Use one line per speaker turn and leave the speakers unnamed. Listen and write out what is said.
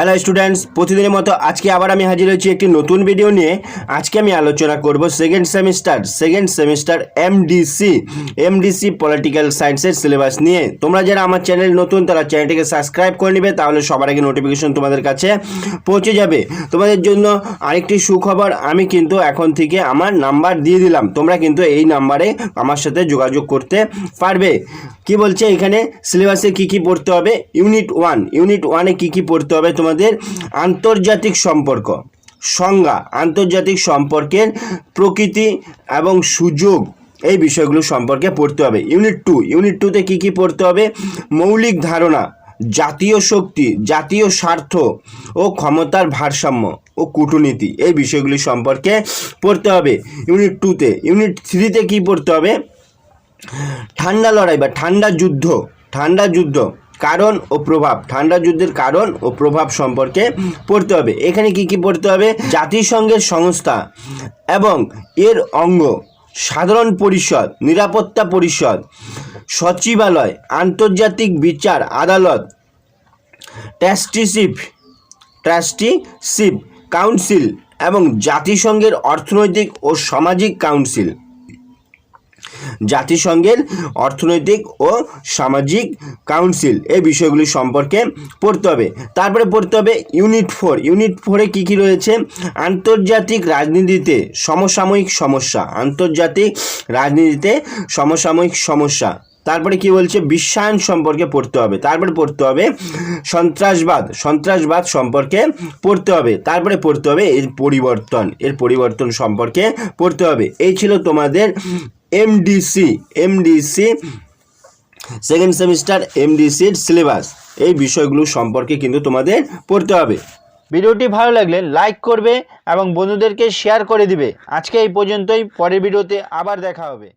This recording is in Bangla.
হ্যালো স্টুডেন্টস, প্রতিদিনের মতো আজকে আবার আমি হাজির হয়েছি একটি নতুন ভিডিও নিয়ে। আজকে আমি আলোচনা করব সেকেন্ড সেমিস্টার এমডিসি পলিটিক্যাল সায়েন্সের সিলেবাস নিয়ে। তোমরা যারা আমার চ্যানেল নতুন তারা চ্যানেলটিকে সাবস্ক্রাইব করে নেবে, তাহলে সবার আগে নোটিফিকেশন তোমাদের কাছে পৌঁছে যাবে। তোমাদের জন্য আরেকটি সুখবর, আমি কিন্তু এখন থেকে আমার নাম্বার দিয়ে দিলাম। তোমরা কিন্তু এই নাম্বারে আমার সাথে যোগাযোগ করতে পারবে। কি বলছে এখানে, সিলেবাসে কি কি পড়তে হবে? ইউনিট ওয়ানে কি কি পড়তে হবে তোমাদের? আন্তর্জাতিক সম্পর্ক, সংজ্ঞা, আন্তর্জাতিক সম্পর্কের প্রকৃতি এবং সুযোগ, এই বিষয়গুলো সম্পর্কে পড়তে হবে। ইউনিট টুতে কি কি পড়তে হবে? মৌলিক ধারণা, জাতীয় শক্তি, জাতীয় স্বার্থ ও ক্ষমতার ভারসাম্য ও কূটনীতি, এই বিষয়গুলি সম্পর্কে পড়তে হবে ইউনিট টুতে। ইউনিট থ্রিতে কি পড়তে হবে? ঠান্ডা লড়াই বা ঠান্ডা যুদ্ধ কারণ ও প্রভাব, ঠান্ডা যুদ্ধের কারণ ও প্রভাব সম্পর্কে পড়তে হবে। এখানে কি কি পড়তে হবে? জাতিসংঘের সংস্থা এবং এর অঙ্গ, সাধারণ পরিষদ, নিরাপত্তা পরিষদ, সচিবালয়, আন্তর্জাতিক বিচার আদালত, ট্রাস্টিশিপ কাউন্সিল এবং জাতিসংঘের অর্থনৈতিক ও সামাজিক কাউন্সিল, জাতিসংঘের অর্থনৈতিক ও সামাজিক কাউন্সিল, এই বিষয়গুলি সম্পর্কে পড়তে হবে। তারপরে পড়তে হবে ইউনিট ফোরে কী কী রয়েছে? আন্তর্জাতিক রাজনীতিতে সমসাময়িক সমস্যা। তারপরে কি বলছে? বিশ্বায়ন সম্পর্কে পড়তে হবে। তারপরে পড়তে হবে সন্ত্রাসবাদ সম্পর্কে পড়তে হবে। তারপরে পড়তে হবে এর পরিবর্তন সম্পর্কে পড়তে হবে। এই ছিল তোমাদের এমডিসি সেকেন্ড সেমিস্টার এমডিসির সিলেবাস। এই বিষয়গুলো সম্পর্কে কিন্তু তোমাদের পড়তে হবে। ভিডিওটি ভালো লাগলে লাইক করবে এবং বন্ধুদেরকে শেয়ার করে দিবে। আজকে এই পর্যন্তই, পরের ভিডিওতে আবার দেখা হবে।